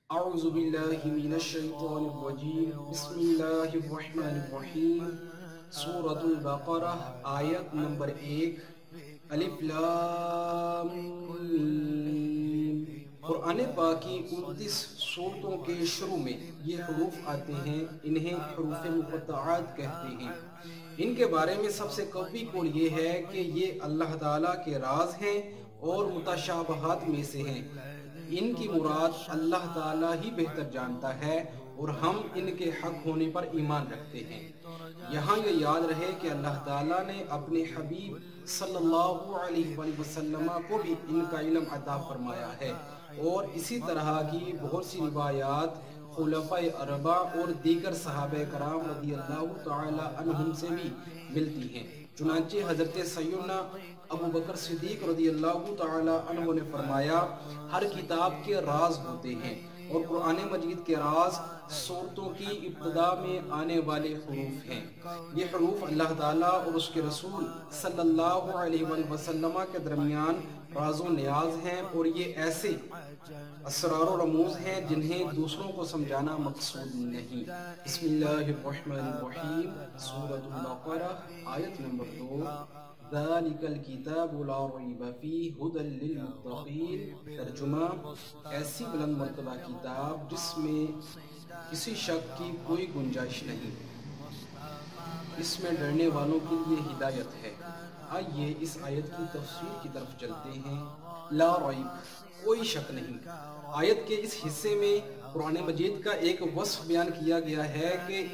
اعوذ باللہ من الشیطان الرجیم بسم اللہ الرحمن الرحیم سورۃ البقرہ آیت نمبر 1 الف لام میم۔ قرآن پاک کی 29 سورتوں کے شروع میں یہ حروف آتے ہیں، انہیں حروف مقطعات کہتے ہیں۔ ان کے بارے میں سب سے قوی قول یہ ہے کہ یہ اللہ تعالیٰ کے راز ہیں اور متشابہات میں سے ہیں۔ ان کی مراد اللہ تعالیٰ ہی بہتر جانتا ہے اور ہم ان کے حق ہونے پر ایمان رکھتے ہیں۔ یہاں یہ یاد رہے کہ اللہ تعالیٰ نے اپنے حبیب صلی اللہ علیہ وآلہ وسلم کو بھی ان کا علم عطا فرمایا ہے، اور اسی طرح کی بہت سی روایات خلفائے اربعہ اور دیگر صحابہ کرام رضی اللہ تعالی عنہم سے بھی ملتی ہیں۔ چنانچہ حضرت سیدنا ابو بکر صدیق رضی اللہ تعالی عنہ نے فرمایا، ہر کتاب کے راز ہوتے ہیں، اور قرآن مجید کے راز سورتوں کی ابتدا میں آنے والے حروف ہیں۔ یہ حروف اللہ تعالیٰ اور اس کے رسول صلی اللہ علیہ وآلہ وسلم کے درمیان راز و نیاز ہیں، اور یہ ایسے اسرار و رموز ہیں جنہیں دوسروں کو سمجھانا مقصود نہیں۔ بسم اللہ الرحمن الرحیم، سورۃ البقرہ آیت نمبر 2۔ ذَلِكَ الْكِتَابُ لَا رَيْبَ فِيهِ هُدًى لِّلْمُتَّقِينَ۔ ترجمہ: ایسی بلند مرتبہ کتاب جس میں کسی شک کی کوئی گنجائش نہیں، اس میں ڈرنے والوں کے لیے ہدایت ہے۔ آئیے اس آیت کی تفسیر کی طرف چلتے ہیں۔ لا ریب، کوئی شک نہیں۔ آیت کے اس حصے میں قرآن مجید کا ایک وصف بیان کیا گیا ہے کہ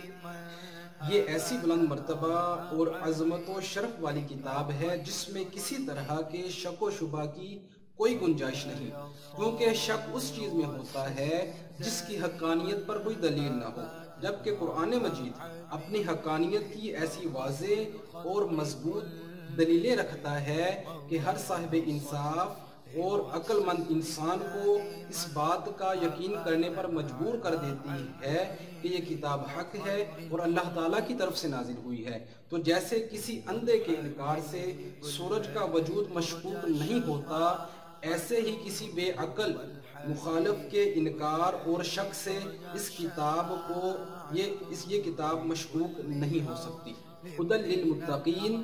یہ ایسی بلند مرتبہ اور عظمت و شرف والی کتاب ہے جس میں کسی طرح کے شک و شبہ کی کوئی گنجائش نہیں، کیونکہ شک اس چیز میں ہوتا ہے جس کی حقانیت پر کوئی دلیل نہ ہو، جبکہ قرآن مجید اپنی حقانیت کی ایسی واضح اور مضبوط دلیلیں رکھتا ہے کہ ہر صاحب انصاف اور عقل مند انسان کو اس بات کا یقین کرنے پر مجبور کر دیتی ہے کہ یہ کتاب حق ہے اور اللہ تعالیٰ کی طرف سے نازل ہوئی ہے۔ تو جیسے کسی اندھے کے انکار سے سورج کا وجود مشکوک نہیں ہوتا، ایسے ہی کسی بے عقل مخالف کے انکار اور شک سے اس کتاب کو یہ کتاب مشکوک نہیں ہو سکتی۔ ہدی للمتقین،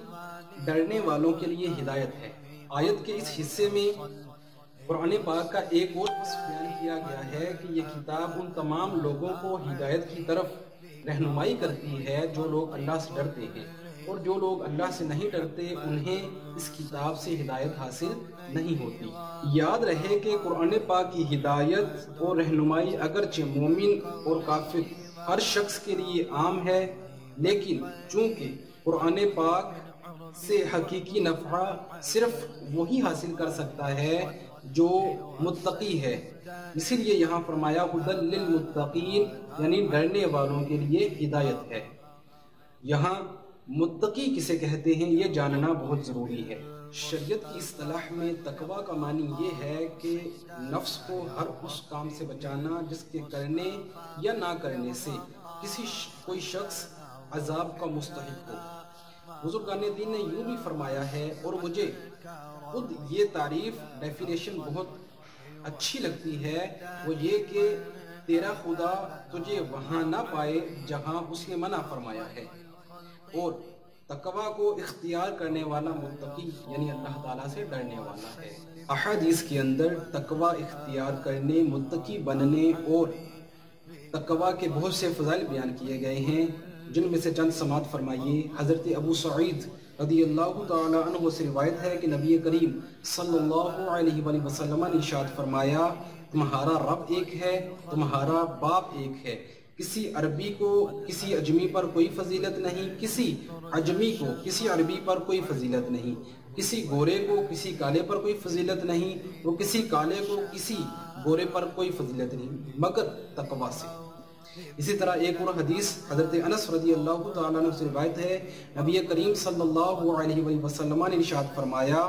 ڈرنے والوں کے لیے ہدایت ہے۔ آیت کے اس حصے میں قرآن پاک کا ایک اور وصف بیان کیا گیا ہے کہ یہ کتاب ان تمام لوگوں کو ہدایت کی طرف رہنمائی کرتی ہے جو لوگ اللہ سے ڈرتے ہیں، اور جو لوگ اللہ سے نہیں ڈرتے انہیں اس کتاب سے ہدایت حاصل نہیں ہوتی۔ یاد رہے کہ قرآن پاک کی ہدایت اور رہنمائی اگرچہ مومن اور کافر ہر شخص کے لیے عام ہے، لیکن چونکہ قرآن پاک سے حقیقی نفع صرف وہی حاصل کر سکتا ہے جو متقی ہے، اسی لیے یہاں فرمایا ہدی للمتقین، یعنی ڈرنے والوں کے لیے ہدایت ہے۔ یہاں متقی کسے کہتے ہیں یہ جاننا بہت ضروری ہے۔ شریعت کی اصطلاح میں تقویٰ کا معنی یہ ہے کہ نفس کو ہر اس کام سے بچانا جس کے کرنے یا نہ کرنے سے کوئی شخص عذاب کا مستحق ہو۔ بزرگان دین نے یوں بھی فرمایا ہے، اور مجھے خود یہ تعریف ڈیفینیشن بہت اچھی لگتی ہے، وہ یہ کہ تیرا خدا تجھے وہاں نہ پائے جہاں اس نے منع فرمایا ہے، اور تقویٰ کو اختیار کرنے والا متقی یعنی اللہ تعالیٰ سے ڈرنے والا ہے۔ احادیث کے اندر تقویٰ اختیار کرنے، متقی بننے اور تقویٰ کے بہت سے فضائل بیان کیے گئے ہیں، جن میں سے چند سماعت فرمائیے۔ حضرت ابو سعید رضی اللہ تعالی عنہ سے روایت ہے کہ نبی کریم صلی اللہ علیہ وآلہ وسلم نے ارشاد فرمایا، تمہارا رب ایک ہے، تمہارا باپ ایک ہے۔ کسی عربی کو کسی اجمی پر کوئی فضیلت نہیں، کسی عجمی کو کسی عربی پر کوئی فضیلت نہیں، کسی گورے کو کسی کالے پر کوئی فضیلت نہیں، اور کسی کالے کو کسی گورے پر کوئی فضیلت نہیں مگر تقویٰ سے۔ اسی طرح ایک اور حدیث حضرت انس رضی اللہ تعالیٰ عنہ سے روایت ہے، نبی کریم صلی اللہ علیہ وآلہ وسلم نے ارشاد فرمایا،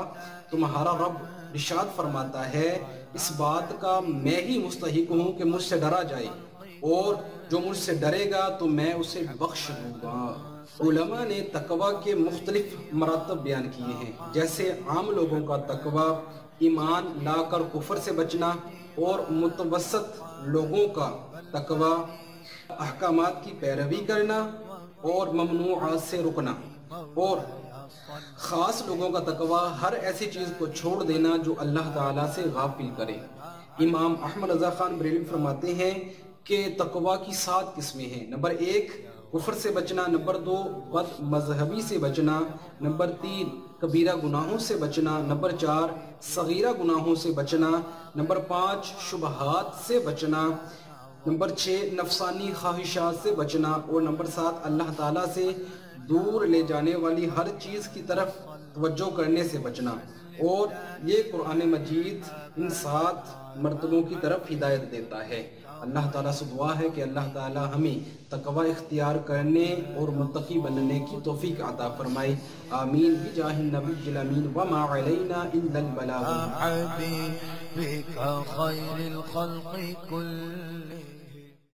تمہارا رب ارشاد فرماتا ہے، اس بات کا میں ہی مستحق ہوں کہ مجھ سے ڈرا جائے، اور جو مجھ سے ڈرے گا تو میں اسے بخش دوں گا۔ علماء نے تقویٰ کے مختلف مراتب بیان کیے ہیں، جیسے عام لوگوں کا تقویٰ ایمان لا کر کفر سے بچنا، اور متوسط لوگوں کا تقوی احکامات کی پیروی کرنا اور ممنوعات سے رکنا، اور خاص لوگوں کا تقوی ہر ایسی چیز کو چھوڑ دینا جو اللہ تعالیٰ سے غافل کرے۔ امام احمد رضا خان بریلوی فرماتے ہیں کہ تقوی کی 7 قسمیں ہیں۔ نمبر 1 کفر سے بچنا، نمبر 2 بد مذہبی سے بچنا، نمبر 3 کبیرہ گناہوں سے بچنا، نمبر 4 صغیرہ گناہوں سے بچنا، نمبر 5 شبہات سے بچنا، نمبر 6 نفسانی خواہشات سے بچنا، اور نمبر 7 اللہ تعالیٰ سے دور لے جانے والی ہر چیز کی طرف توجہ کرنے سے بچنا۔ اور یہ قرآن مجید ان 7 مرتبوں کی طرف ہدایت دیتا ہے۔ اللہ تعالیٰ سے دعا ہے کہ اللہ تعالیٰ ہمیں تقوی اختیار کرنے اور متقی بننے کی توفیق عطا فرمائے، آمین بجاہ النبی الامین وما علینا الا البلاغ۔